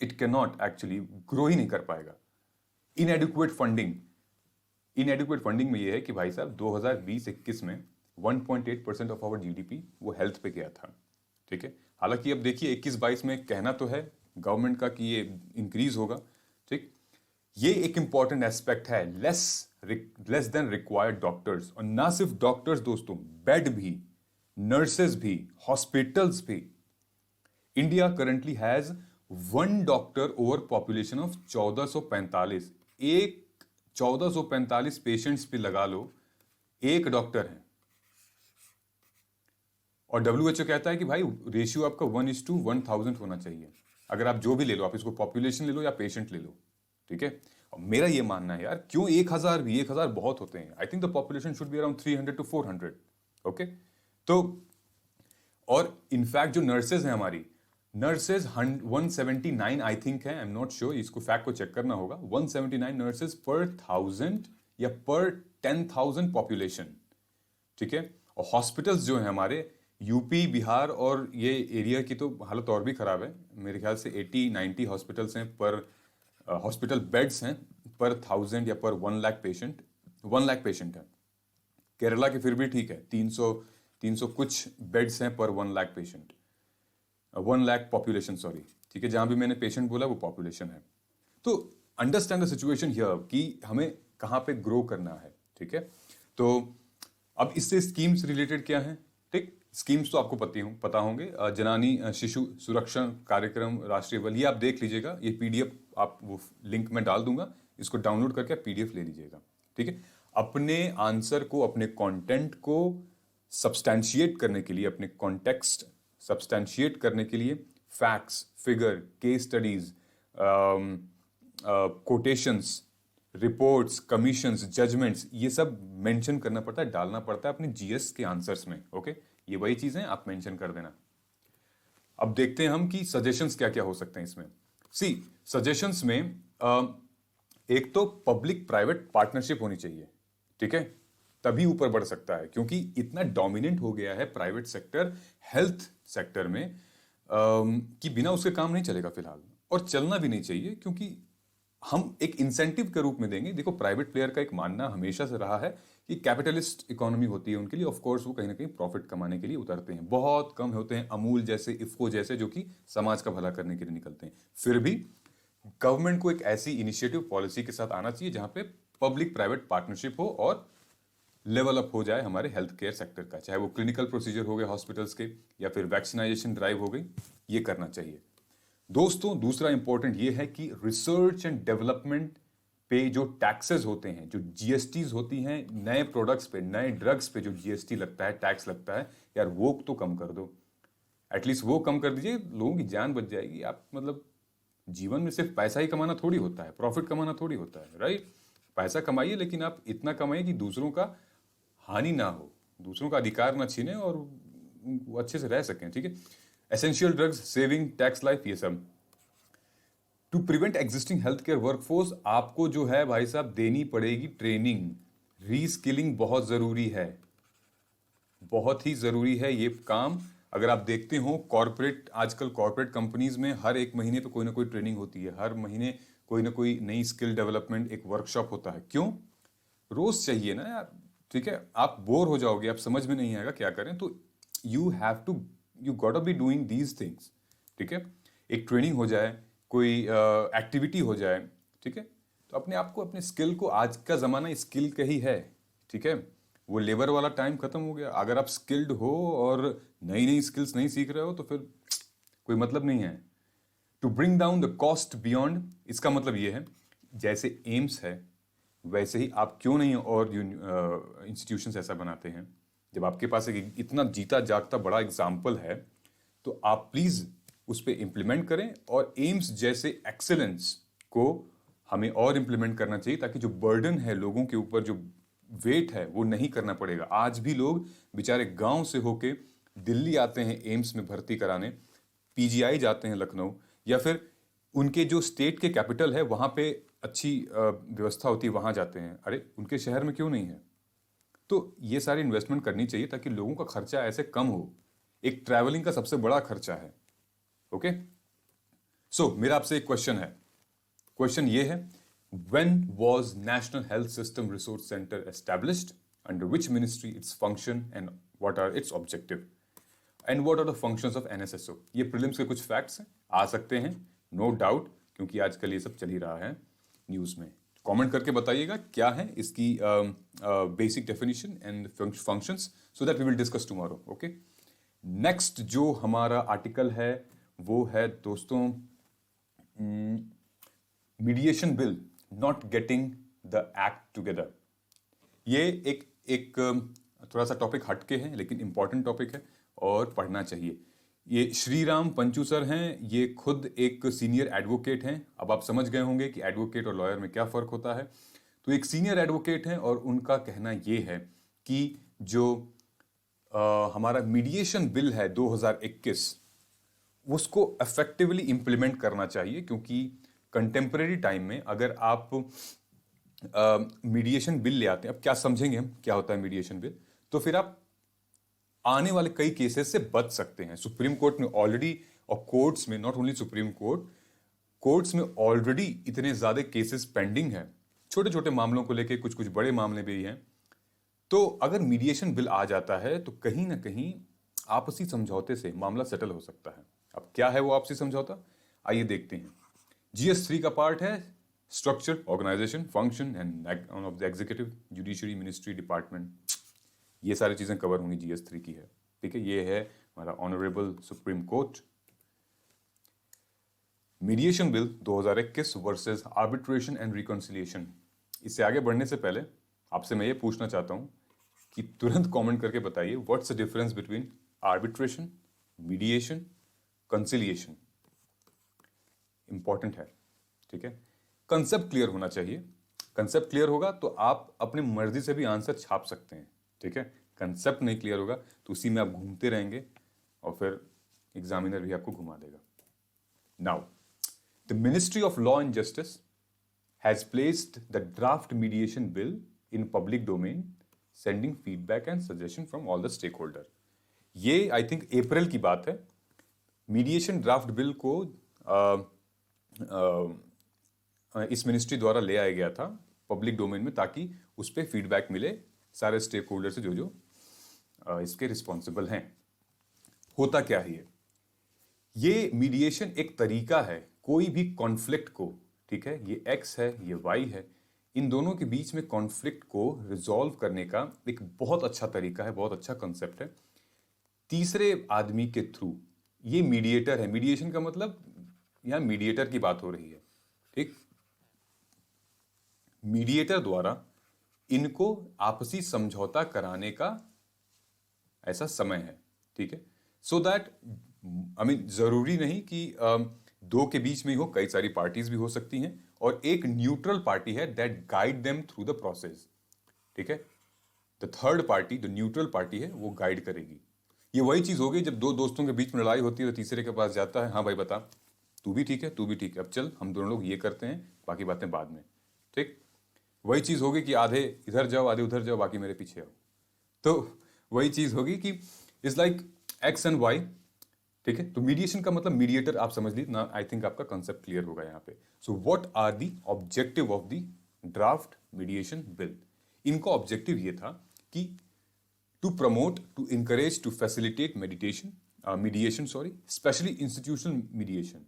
it can not actually grow ही नहीं कर पाएगा। इनएडिक्वेट फंडिंग, इनएडिक्वेट फंडिंग में ये है कि भाई साहब 2020-21 में 1.8% ऑफ आवर जीडीपी वो हेल्थ पे गया था, ठीक है। हालांकि अब देखिए 21-22 में कहना तो है गवर्नमेंट का कि ये इंक्रीज होगा, ठीक। ये एक इंपॉर्टेंट एस्पेक्ट है, लेस देन रिक्वायर्ड डॉक्टर्स। और ना सिर्फ डॉक्टर्स दोस्तों, बेड भी, नर्सेज भी, हॉस्पिटल्स भी। India currently has 1 doctor over population of 1445। एक 1445 पेशेंट्स पे लगा लो, एक डॉक्टर है। और WHO कहता है कि भाई रेशियो आपका 1:1000 होना चाहिए। अगर आप जो भी ले लो, आप इसको पॉपुलेशन ले लो या पेशेंट ले लो, ठीक है। और मेरा ये मानना है यार, क्यों 1000 भी? 1000 बहुत होते हैं। I think the population should be around 300 to 400, okay. तो और इनफैक्ट जो नर्सेज हैं हमारी, नर्सेज 179 आई थिंक है, आई एम नॉट श्योर, इसको फैक्ट को चेक करना होगा। 179 नर्सेज पर 1000 या पर 10,000 पॉपुलेशन, ठीक है। और हॉस्पिटल्स जो हैं हमारे, यूपी, बिहार और ये एरिया की तो हालत और भी खराब है। मेरे ख्याल से 80-90 हॉस्पिटल्स हैं पर हॉस्पिटल बेड्स हैं पर 1000 या पर 1 लाख पेशेंट, 1 लाख पेशेंट है। केरला के फिर भी ठीक है, 300 कुछ बेड्स हैं पर 1 lakh patient, 1 lakh population, sorry, ठीक है। जहां भी मैंने पेशेंट बोला वो पॉपुलेशन है। तो अंडरस्टैंड द सिचुएशन हियर कि हमें कहां पे ग्रो करना है, ठीक है। तो अब इससे स्कीम्स रिलेटेड क्या है, ठीक। स्कीम्स तो आपको पता होंगे। जनानी शिशु सुरक्षा कार्यक्रम, राष्ट्रीय बल, ये आप देख लीजिएगा। ये PDF आप वो लिंक में डाल दूंगा, इसको डाउनलोड करके आप PDF ले लीजिएगा, ठीक है। अपने आंसर को, अपने कंटेंट को सब्सटैंशिएट करने के लिए, अपने कॉन्टेक्स्ट सब्सटैंशिएट करने के लिए facts, figure, case studies, quotations, reports, commissions, judgments, ये सब मेंशन करना पड़ता है, डालना पड़ता है अपने जीएस के आंसर्स में। ओके, ये वही चीजें आप मेंशन कर देना। अब देखते हैं हम कि सजेशंस क्या क्या हो सकते हैं इसमें। सी सजेशंस में एक तो पब्लिक प्राइवेट पार्टनरशिप होनी चाहिए, ठीक है, तभी ऊपर बढ़ सकता है, क्योंकि इतना डोमिनेंट हो गया है प्राइवेट सेक्टर हेल्थ सेक्टर में कि बिना उसके काम नहीं चलेगा फिलहाल, और चलना भी नहीं चाहिए, क्योंकि हम एक इंसेंटिव के रूप में देंगे। देखो, प्राइवेट प्लेयर का एक मानना हमेशा से रहा है कि कैपिटलिस्ट इकोनॉमी होती है उनके लिए, ऑफ कोर्स वो कहीं ना कहीं प्रॉफिट कमाने के लिए उतरते हैं। बहुत कम होते हैं अमूल जैसे, इफको जैसे, जो कि समाज का भला करने के लिए निकलते हैं। फिर भी गवर्नमेंट को एक ऐसी इनिशिएटिव पॉलिसी के साथ आना चाहिए जहां पे पब्लिक प्राइवेट पार्टनरशिप हो और लेवल अप हो जाए हमारे हेल्थ केयर सेक्टर का, चाहे वो क्लिनिकल प्रोसीजर हो गए हॉस्पिटल्स के या फिर वैक्सीनाइजेशन ड्राइव हो गई, ये करना चाहिए। दोस्तों, दूसरा इंपॉर्टेंट ये है कि रिसर्च एंड डेवलपमेंट पे जो टैक्सेस होते हैं, जो जीएसटीज होती हैं, नए प्रोडक्ट्स पे, नए ड्रग्स पे जो जीएसटी लगता है, टैक्स लगता है, यार वो तो कम कर दो। एटलीस्ट वो कम कर दीजिए, लोगों की जान बच जाएगी। आप मतलब जीवन में सिर्फ पैसा ही कमाना थोड़ी होता है, प्रॉफिट कमाना थोड़ी होता है, राइट? पैसा कमाइए, लेकिन आप इतना कमाइए कि दूसरों का हानि ना हो, दूसरों का अधिकार ना छीने और वो अच्छे से रह सकें, ठीक है? Essential drugs, saving tax life, ये सब to prevent existing health care workforce आपको जो है भाई साहब देनी पड़ेगी ट्रेनिंग, रीस्किलिंग बहुत जरूरी है, बहुत ही जरूरी है ये काम। अगर आप देखते हो कॉर्पोरेट, आजकल कॉर्पोरेट कंपनीज में हर एक महीने तो कोई ना कोई ट्रेनिंग होती है, हर महीने कोई ना कोई नई स्किल डेवलपमेंट एक वर्कशॉप होता है। क्यों? रोज चाहिए ना यार, ठीक है? आप बोर हो जाओगे, आप समझ में नहीं आएगा क्या करें, तो you got to be doing these things, ठीक है? एक ट्रेनिंग हो जाए, कोई एक्टिविटी हो जाए, ठीक है? तो अपने आप को, अपने स्किल को, आज का जमाना स्किल का ही है, ठीक है? वो लेबर वाला टाइम खत्म हो गया। अगर आप स्किल्ड हो और नई नई स्किल्स नहीं सीख रहे हो तो फिर कोई मतलब नहीं है। To bring down the cost beyond, इसका मतलब ये है जैसे एम्स है वैसे ही आप क्यों नहीं और इंस्टीट्यूशंस ऐसा बनाते हैं। जब आपके पास एक इतना जीता जागता बड़ा एग्जाम्पल है तो आप प्लीज उस पर इम्प्लीमेंट करें, और एम्स जैसे एक्सेलेंस को हमें और इम्प्लीमेंट करना चाहिए, ताकि जो बर्डन है लोगों के ऊपर, जो वेट है, वो नहीं करना पड़ेगा। आज भी लोग बेचारे गांव से होके दिल्ली आते हैं एम्स में भर्ती कराने, पीजीआई जाते हैं लखनऊ, या फिर उनके जो स्टेट के कैपिटल है वहां पे अच्छी व्यवस्था होती है, वहां जाते हैं। अरे उनके शहर में क्यों नहीं है? तो ये सारी इन्वेस्टमेंट करनी चाहिए ताकि लोगों का खर्चा ऐसे कम हो। एक ट्रैवलिंग का सबसे बड़ा खर्चा है। ओके, सो मेरा आपसे एक क्वेश्चन है। क्वेश्चन ये है, when was national health system resource centre established, under which ministry, its function and what are its objective, and what are the functions of NSSO. ये प्रीलिम्स के कुछ फैक्ट्स हैं, आ सकते हैं, नो डाउट, क्योंकि आजकल ये सब चल ही रहा है न्यूज में। कमेंट करके बताइएगा क्या है इसकी basic definition and functions, so that we will discuss tomorrow. Okay, next जो हमारा आर्टिकल है वो है दोस्तों, mediation bill not getting the act together. ये एक एक थोड़ा सा टॉपिक हटके है, लेकिन इंपॉर्टेंट टॉपिक है और पढ़ना चाहिए। ये श्रीराम पंचू सर हैं, ये खुद एक सीनियर एडवोकेट हैं। अब आप समझ गए होंगे कि एडवोकेट और लॉयर में क्या फ़र्क होता है। तो एक सीनियर एडवोकेट हैं और उनका कहना ये है कि जो हमारा मीडिएशन बिल है 2021, उसको इफेक्टिवली इम्प्लीमेंट करना चाहिए, क्योंकि कंटेम्प्रेरी टाइम में अगर आप मीडिएशन बिल ले आते हैं, अब क्या समझेंगे हम क्या होता है मीडिएशन बिल, तो फिर आप आने वाले कई केसेस से बच सकते हैं। सुप्रीम कोर्ट में ऑलरेडी, और कोर्ट्स में, not only supreme court, courts में ऑलरेडी इतने ज्यादा केसेस पेंडिंग हैं, छोटे छोटे मामलों को लेके, कुछ कुछ बड़े मामले भी हैं। तो अगर मीडिएशन बिल आ जाता है तो कहीं ना कहीं आपसी समझौते से मामला सेटल हो सकता है। अब क्या है वो आपसी समझौता, आइए देखते हैं। GS3 का पार्ट है structure, organization, function and of the executive, judiciary, ministry, department, ये सारी चीजें कवर होंगी, GS3 की है, ठीक है? ये है हमारा honourable supreme court. Mediation bill 2021 versus arbitration and reconciliation. इससे आगे बढ़ने से पहले आपसे मैं ये पूछना चाहता हूं कि तुरंत कमेंट करके बताइए, what's the difference between arbitration, mediation, conciliation. Important है, ठीक है? कंसेप्ट क्लियर होना चाहिए। कंसेप्ट क्लियर होगा तो आप अपने मर्जी से भी आंसर छाप सकते हैं, ठीक है। कंसेप्ट नहीं क्लियर होगा तो उसी में आप घूमते रहेंगे और फिर एग्जामिनर भी आपको घुमा देगा। Now the ministry of law and justice has placed the draft mediation bill in public domain, sending feedback and suggestion from all the stakeholder. ये आई थिंक अप्रैल की बात है। मीडिएशन ड्राफ्ट बिल को इस ministry द्वारा ले आया गया था पब्लिक डोमेन में, ताकि उस पर फीडबैक मिले सारे स्टेक होल्डर से जो जो इसके रिस्पॉन्सिबल हैं। होता क्या है ये मीडिएशन एक तरीका है कोई भी कॉन्फ्लिक्ट को, ठीक है, ये एक्स है ये वाई है, इन दोनों के बीच में कॉन्फ्लिक्ट को रिजॉल्व करने का एक बहुत अच्छा तरीका है, बहुत अच्छा कंसेप्ट है। तीसरे आदमी के थ्रू, ये मीडिएटर है। मीडिएशन का मतलब यहां मीडिएटर की बात हो रही है, ठीक। मीडिएटर द्वारा इनको आपसी समझौता कराने का ऐसा समय है, ठीक है। सो दैट जरूरी नहीं कि दो के बीच में ही हो, कई सारी पार्टीज भी हो सकती हैं और एक न्यूट्रल पार्टी है that guide them through the process, ठीक है। The third party, the neutral party है, वो गाइड करेगी। ये वही चीज होगी जब दो दोस्तों के बीच में लड़ाई होती है तो तीसरे के पास जाता है, हाँ भाई बता, तू भी ठीक है तू भी ठीक है, अब चल हम दोनों लोग ये करते हैं, बाकी बातें बाद में, ठीक। वही चीज होगी कि आधे इधर जाओ आधे उधर जाओ, बाकी मेरे पीछे आओ। तो वही चीज होगी कि it's like X and Y, ठीक है। तो मीडिएशन का मतलब मीडिएटर आप समझ ली ना। आई थिंक आपका कंसेप्ट क्लियर होगा यहाँ पे। So what are the objective of the draft mediation bill. इनका ऑब्जेक्टिव ये था कि to promote, to encourage, to facilitate mediation, specially institutional mediation,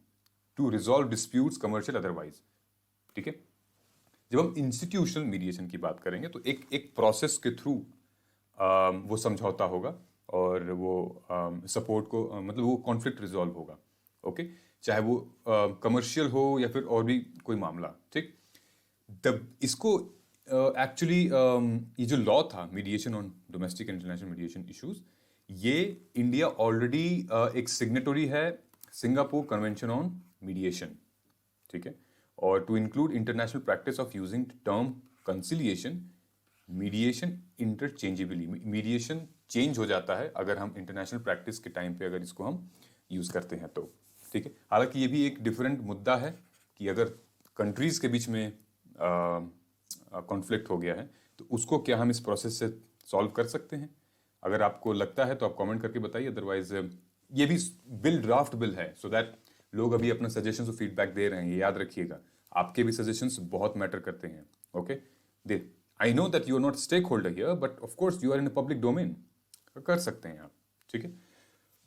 to resolve disputes commercial otherwise, ठीक है। जब हम इंस्टीट्यूशनल मीडिएशन की बात करेंगे तो एक प्रोसेस के थ्रू वो समझौता होगा और वो सपोर्ट को मतलब वो कॉन्फ्लिक्ट रिजॉल्व होगा, ओके, चाहे वो कमर्शियल हो या फिर और भी कोई मामला, ठीक। इसको एक्चुअली ये जो लॉ था mediation on domestic and international mediation issues, ये इंडिया ऑलरेडी एक सिग्नेटरी है सिंगापुर कन्वेंशन ऑन मीडिएशन, ठीक है। और to include international practice of using term conciliation, mediation interchangeably, mediation change हो जाता है अगर हम इंटरनेशनल प्रैक्टिस के टाइम पे अगर इसको हम यूज करते हैं तो, ठीक है। हालांकि ये भी एक डिफरेंट मुद्दा है कि अगर कंट्रीज के बीच में कॉन्फ्लिक्ट हो गया है तो उसको क्या हम इस प्रोसेस से सॉल्व कर सकते हैं। अगर आपको लगता है तो आप कमेंट करके बताइए, अदरवाइज ये भी बिल ड्राफ्ट बिल है, सो दैट लोग अभी अपना सजेशंस और फीडबैक दे रहे हैं, ये याद रखिएगा, आपके भी सजेशंस बहुत मैटर करते हैं, okay. They I know that you are not stakeholder here, but of course you are in a public domain, कर सकते हैं आप, ठीक है।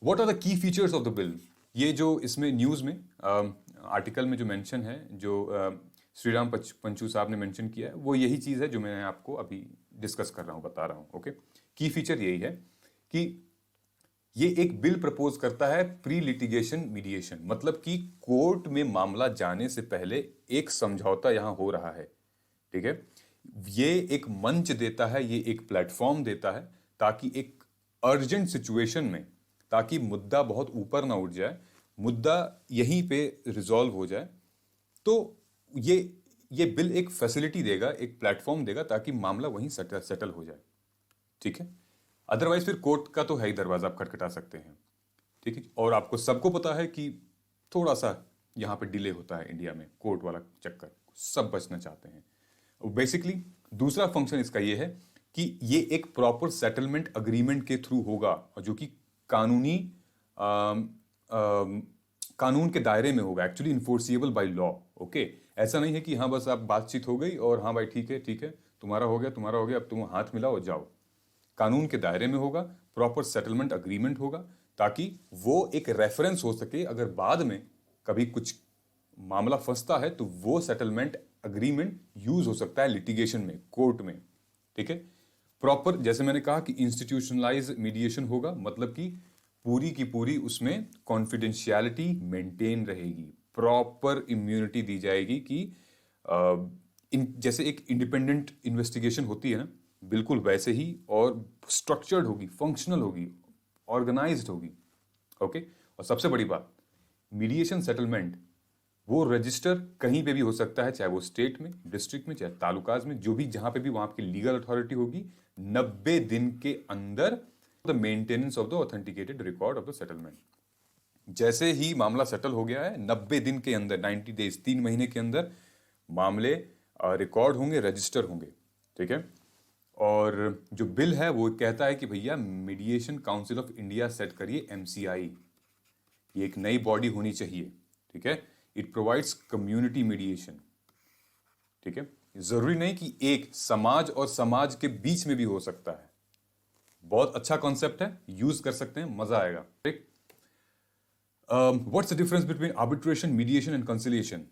What are the key features of the bill. ये जो इसमें न्यूज़ में आर्टिकल में जो मेंशन है, जो श्रीराम पंचू साहब ने मेंशन किया है, वो यही चीज़ है जो मैं आपको अभी डिस्कस कर रहा हूँ, बता रहा हूँ, ओके। की फीचर यही है कि ये एक बिल प्रपोज करता है प्री लिटिगेशन मीडिएशन, मतलब कि कोर्ट में मामला जाने से पहले एक समझौता यहां हो रहा है, ठीक है। ये एक मंच देता है, ये एक प्लेटफॉर्म देता है ताकि एक अर्जेंट सिचुएशन में, ताकि मुद्दा बहुत ऊपर ना उठ जाए, मुद्दा यहीं पे रिजॉल्व हो जाए, तो ये बिल एक फैसिलिटी देगा, एक प्लेटफॉर्म देगा ताकि मामला वहीं सेटल हो जाए, ठीक है। अदरवाइज फिर कोर्ट का तो है ही दरवाजा, आप खटखटा सकते हैं, ठीक है। और आपको सबको पता है कि थोड़ा सा यहाँ पे डिले होता है इंडिया में, कोर्ट वाला चक्कर सब बचना चाहते हैं। बेसिकली दूसरा फंक्शन इसका ये है कि ये एक प्रॉपर सेटलमेंट अग्रीमेंट के थ्रू होगा, और जो कि कानूनी कानून के दायरे में होगा, actually enforceable by law, okay. ऐसा नहीं है कि हाँ बस आप बातचीत हो गई और हाँ भाई ठीक है तुम्हारा हो गया अब तुम हाथ मिलाओ जाओ। कानून के दायरे में होगा, प्रॉपर सेटलमेंट अग्रीमेंट होगा, ताकि वो एक रेफरेंस हो सके, अगर बाद में कभी कुछ मामला फंसता है तो वो सेटलमेंट अग्रीमेंट यूज हो सकता है लिटिगेशन में, कोर्ट में, ठीक है। प्रॉपर, जैसे मैंने कहा कि इंस्टीट्यूशनलाइज मीडिएशन होगा, मतलब कि पूरी की पूरी उसमें कॉन्फिडेंशियलिटी मेंटेन रहेगी, प्रॉपर इम्यूनिटी दी जाएगी कि जैसे एक इंडिपेंडेंट इन्वेस्टिगेशन होती है ना, बिल्कुल वैसे ही, और स्ट्रक्चर्ड होगी, फंक्शनल होगी, ऑर्गेनाइज्ड होगी, ओके। और सबसे बड़ी बात, मीडिएशन सेटलमेंट वो रजिस्टर कहीं पे भी हो सकता है, चाहे वो स्टेट में, डिस्ट्रिक्ट में, चाहे तालुकाज में, जो भी जहां पे भी वहां की लीगल अथॉरिटी होगी, 90 दिन के अंदर the maintenance of the authenticated record of the settlement. जैसे ही मामला सेटल हो गया है, 90 दिन के अंदर, 90 डेज, 3 महीने के अंदर मामले रिकॉर्ड होंगे, रजिस्टर होंगे, ठीक है। और जो बिल है वो कहता है कि भैया mediation council of India set करिए, एमसीआई। ये एक नई बॉडी होनी चाहिए, ठीक है। इट प्रोवाइड्स कम्युनिटी मीडिएशन, ठीक है। जरूरी नहीं कि एक समाज और समाज के बीच में भी हो सकता है। बहुत अच्छा कॉन्सेप्ट है, यूज कर सकते हैं, मजा आएगा, ठीक। What's the difference between arbitration, mediation and conciliation,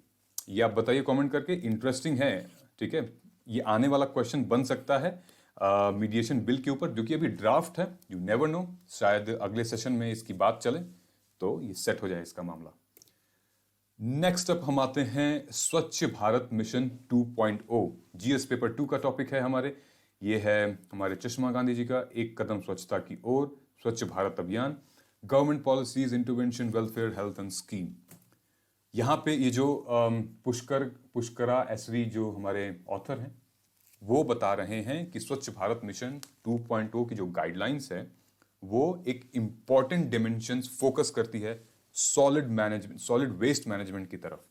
ये आप बताइए कमेंट करके, इंटरेस्टिंग है, ठीक है। ये आने वाला क्वेश्चन बन सकता है मीडिएशन बिल के ऊपर, जो कि अभी ड्राफ्ट है, यू नेवर नो, शायद अगले सेशन में इसकी बात चले तो ये सेट हो जाए इसका मामला। नेक्स्ट अप हम आते हैं स्वच्छ भारत मिशन 2.0। जीएस पेपर 2 का टॉपिक है हमारे, ये है हमारे चश्मा गांधी जी का एक कदम स्वच्छता की ओर, स्वच्छ भारत अभियान, government policies, intervention, welfare, health and scheme. यहाँ पे ये जो पुष्करा एसवी जो हमारे ऑथर हैं, वो बता रहे हैं कि स्वच्छ भारत मिशन 2.0 की जो गाइडलाइंस है वो एक इंपॉर्टेंट डिमेंशंस फोकस करती है solid management, solid waste management की तरफ।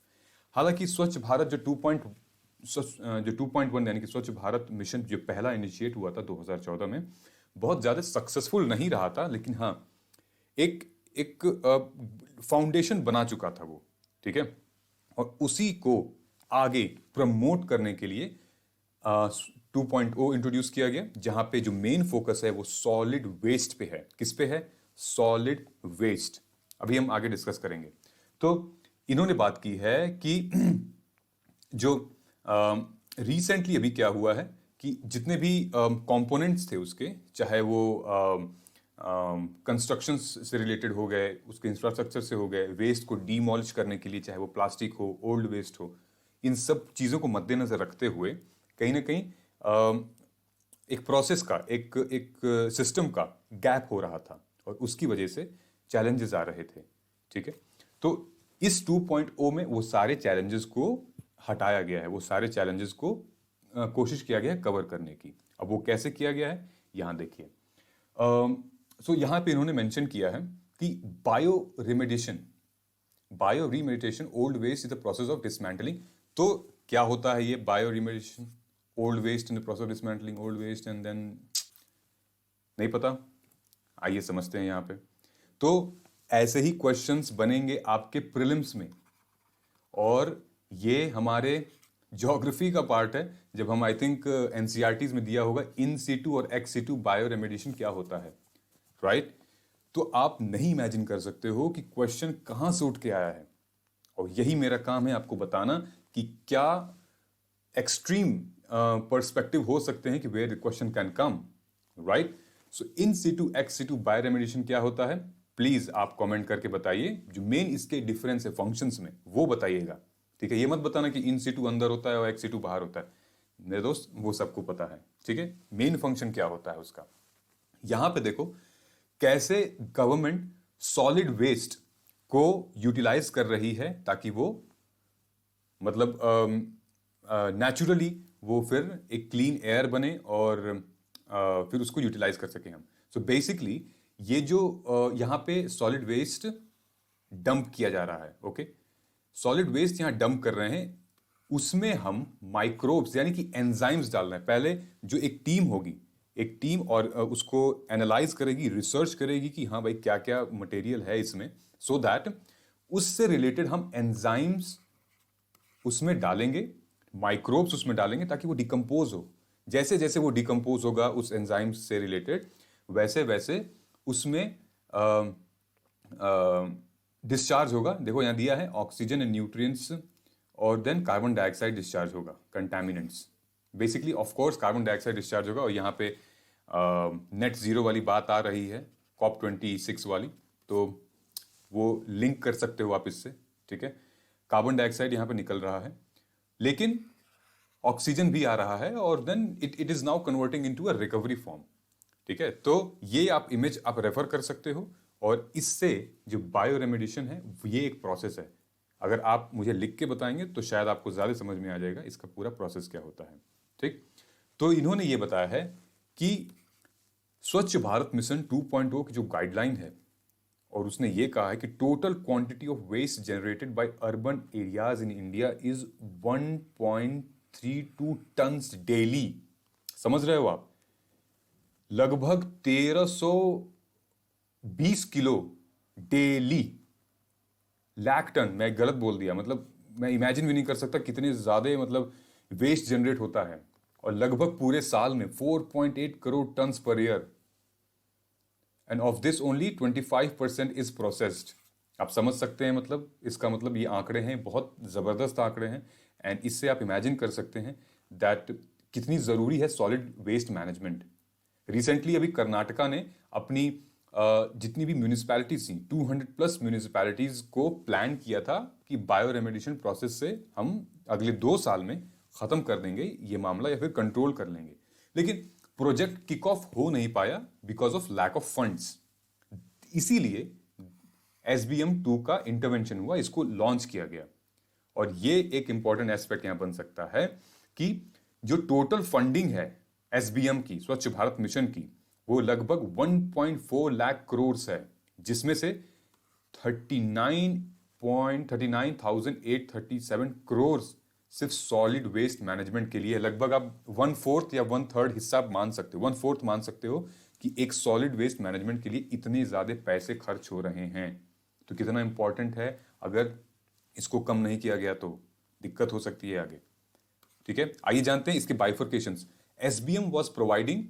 हालांकि स्वच्छ भारत जो 2.1 यानी कि स्वच्छ भारत मिशन जो पहला इनिशिएट हुआ था 2014 में, बहुत ज्यादा सक्सेसफुल नहीं रहा था, लेकिन हाँ एक एक फाउंडेशन बना चुका था वो, ठीक है। और उसी को आगे प्रमोट करने के लिए 2.0 इंट्रोड्यूस किया गया, जहां पे जो मेन फोकस है वो सॉलिड वेस्ट पे है। किस पे है? Solid waste. अभी हम आगे डिस्कस करेंगे। तो इन्होंने बात की है कि जो रिसेंटली अभी क्या हुआ है कि जितने भी कंपोनेंट्स थे उसके, चाहे वो कंस्ट्रक्शन से रिलेटेड हो गए, उसके इंफ्रास्ट्रक्चर से हो गए, वेस्ट को डीमॉलिश करने के लिए, चाहे वो प्लास्टिक हो, ओल्ड वेस्ट हो, इन सब चीज़ों को मद्देनजर रखते हुए कहीं ना कहीं एक प्रोसेस का, एक सिस्टम का गैप हो रहा था और उसकी वजह से चैलेंजेस आ रहे थे, ठीक है। तो इस 2.0 में वो सारे चैलेंजेस को हटाया गया है, वो सारे चैलेंजेस को कोशिश किया गया है कवर करने की। अब वो कैसे किया गया है, यहां देखिए। सो यहां पे इन्होंने मेंशन किया है कि bio remediation old waste is the process of dismantling. तो क्या होता है ये bio remediation old waste in the process of dismantling old waste, and then नहीं पता, आइए समझते हैं यहां पे। तो ऐसे ही क्वेश्चंस बनेंगे आपके प्रीलिम्स में, और ये हमारे ज्योग्राफी का पार्ट है, जब हम आई थिंक एनसीईआरटीज में दिया होगा इन सीटू और एक्स सीटू बायो रेमेडिएशन क्या होता है, राइट। तो आप नहीं इमेजिन कर सकते हो कि क्वेश्चन कहां से उठ के आया है, और यही मेरा काम है आपको बताना कि क्या एक्सट्रीम पर्सपेक्टिव हो सकते हैं कि where the question can come, right. So in situ ex situ bio remediation क्या होता है, प्लीज आप कमेंट करके बताइए। जो मेन इसके डिफरेंस है फंक्शंस में वो बताइएगा, ठीक है। ये मत बताना कि इन सीटू अंदर होता है और एक्स सीटू बाहर होता है, मेरे दोस्त वो सबको पता है, ठीक है। मेन फंक्शन क्या होता है उसका। यहां पे देखो कैसे गवर्नमेंट सॉलिड वेस्ट को यूटिलाइज कर रही है, ताकि वो मतलब नेचुरली वो फिर एक क्लीन एयर बने और फिर उसको यूटिलाइज कर सकें हम। सो बेसिकली ये जो यहाँ पे सॉलिड वेस्ट डंप किया जा रहा है, ओके, सॉलिड वेस्ट यहाँ डंप कर रहे हैं, उसमें हम माइक्रोब्स यानी कि एंजाइम्स डाल रहे हैं। पहले जो एक टीम होगी, एक टीम और उसको एनालाइज करेगी, रिसर्च करेगी कि हाँ भाई क्या क्या मटेरियल है इसमें, सो दैट उससे रिलेटेड हम एंजाइम्स उसमें डालेंगे, माइक्रोब्स उसमें डालेंगे, ताकि वो डिकम्पोज हो। जैसे जैसे वो डिकम्पोज होगा उस एंजाइम्स से रिलेटेड, वैसे वैसे उसमें डिस्चार्ज होगा। देखो यहाँ दिया है ऑक्सीजन एंड न्यूट्रिएंट्स, और देन कार्बन डाइऑक्साइड डिस्चार्ज होगा, contaminants. Basically of course carbon dioxide discharge होगा, और यहाँ पे नेट जीरो वाली बात आ रही है, COP26 वाली, तो वो लिंक कर सकते हो आप इससे, ठीक है। कार्बन डाइऑक्साइड यहाँ पे निकल रहा है, लेकिन ऑक्सीजन भी आ रहा है, और then it is now converting into a recovery form, ठीक है। तो ये आप इमेज आप रेफर कर सकते हो, और इससे जो बायो रेमेडिएशन है ये एक प्रोसेस है। अगर आप मुझे लिख के बताएंगे तो शायद आपको ज़्यादा समझ में आ जाएगा इसका पूरा प्रोसेस क्या होता है। ठीक, तो इन्होंने ये बताया है कि स्वच्छ भारत मिशन 2.0 की जो गाइडलाइन है, और उसने ये कहा है कि total quantity of waste generated by urban areas in India is 1.32 tons daily. समझ रहे हो आप? लगभग 1320 किलो डेली। लाख टन, मैं गलत बोल दिया, मतलब मैं इमेजिन भी नहीं कर सकता कितने ज्यादा मतलब वेस्ट जनरेट होता है। और लगभग पूरे साल में 4.8 crore tons per year, and of this only 25% is processed. आप समझ सकते हैं, मतलब इसका मतलब ये आंकड़े हैं, बहुत जबरदस्त आंकड़े हैं। एंड इससे आप इमेजिन कर सकते हैं दैट कितनी जरूरी है सॉलिड वेस्ट मैनेजमेंट। रिसेंटली अभी कर्नाटका ने अपनी जितनी भी म्यूनिसपैलिटीज थी, 200 प्लस म्यूनिसपैलिटीज को प्लान किया था कि बायो रेमेडिएशन प्रोसेस से हम अगले 2 साल में खत्म कर देंगे ये मामला, या फिर कंट्रोल कर लेंगे। लेकिन प्रोजेक्ट किक ऑफ हो नहीं पाया because of lack of funds. इसीलिए SBM 2 का इंटरवेंशन हुआ, इसको लॉन्च किया गया। और ये एक इंपॉर्टेंट एस्पेक्ट यहां बन सकता है कि जो टोटल फंडिंग है SBM की, स्वच्छ भारत मिशन की, वो लगभग 1.4 लाख करोड़ है, जिसमें से 39,837 करोड़ सिर्फ सॉलिड वेस्ट मैनेजमेंट के लिए। लगभग आप 1/4 या 1/3 हिस्सा मान सकते हो, 1/4 मान सकते हो कि एक सॉलिड वेस्ट मैनेजमेंट के लिए इतने ज्यादा पैसे खर्च हो रहे हैं। तो कितना इंपॉर्टेंट है, अगर इसको कम नहीं किया गया तो दिक्कत हो सकती है आगे। ठीक है, आइए जानते हैं इसके बाइफर्केशंस। SBM was providing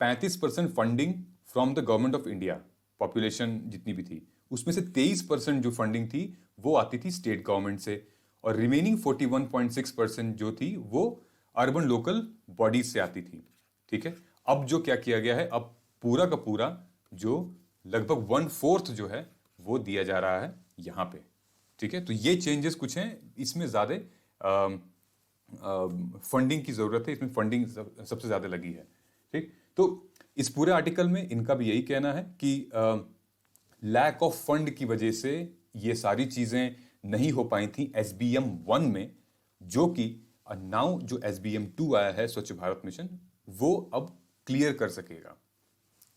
35% funding from the government of India, population जितनी भी थी उसमें से 23% जो फंडिंग थी वो आती थी स्टेट गवर्नमेंट से, और रिमेनिंग 41.6% जो थी वो अर्बन लोकल बॉडीज से आती थी। ठीक है, अब जो क्या किया गया है, अब पूरा का पूरा जो लगभग 1/4 जो है वो दिया जा रहा है यहां पे। ठीक है, तो ये चेंजेस कुछ हैं, इसमें ज्यादा फंडिंग की जरूरत है, इसमें फंडिंग सबसे ज्यादा लगी है। ठीक, तो इस पूरे आर्टिकल में इनका भी यही कहना है कि लैक ऑफ फंड की वजह से ये सारी चीजें नहीं हो पाई थी SBM 1 में, जो कि नाउ जो SBM 2 आया है स्वच्छ भारत मिशन, वो अब क्लियर कर सकेगा।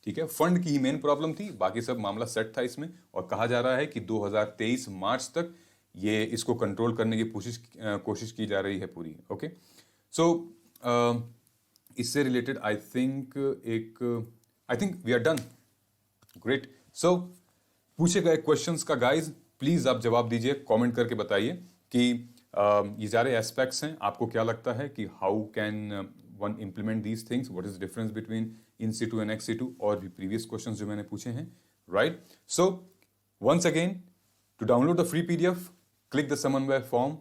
ठीक है, फंड की ही मेन प्रॉब्लम थी, बाकी सब मामला सेट था इसमें। और कहा जा रहा है कि 2023 मार्च तक ये इसको कंट्रोल करने की कोशिश की जा रही है पूरी। ओके, सो इससे related I think we are done. Great. So पूछे गए क्वेश्चंस का गाइज प्लीज आप जवाब दीजिए, कमेंट करके बताइए कि ये सारे एस्पेक्ट्स हैं, आपको क्या लगता है कि how can one implement these things, what is difference between in situ and ex situ, और भी प्रीवियस क्वेश्चंस जो मैंने पूछे हैं। Right, so once again, to download the free PDF, click the Samanvay form,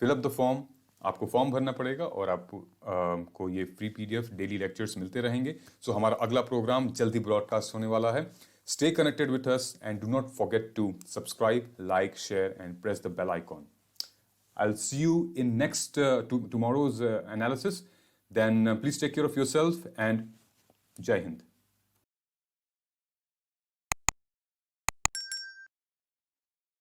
fill up the form. आपको form भरना पड़ेगा और आपको को ये फ्री PDF डेली लेक्चर्स मिलते रहेंगे। सो हमारा अगला प्रोग्राम जल्दी ब्रॉडकास्ट होने वाला है। Stay connected with us and do not forget to subscribe, like, share and press the bell icon. I'll see you in next tomorrow's analysis. Then please take care of yourself and Jai Hind.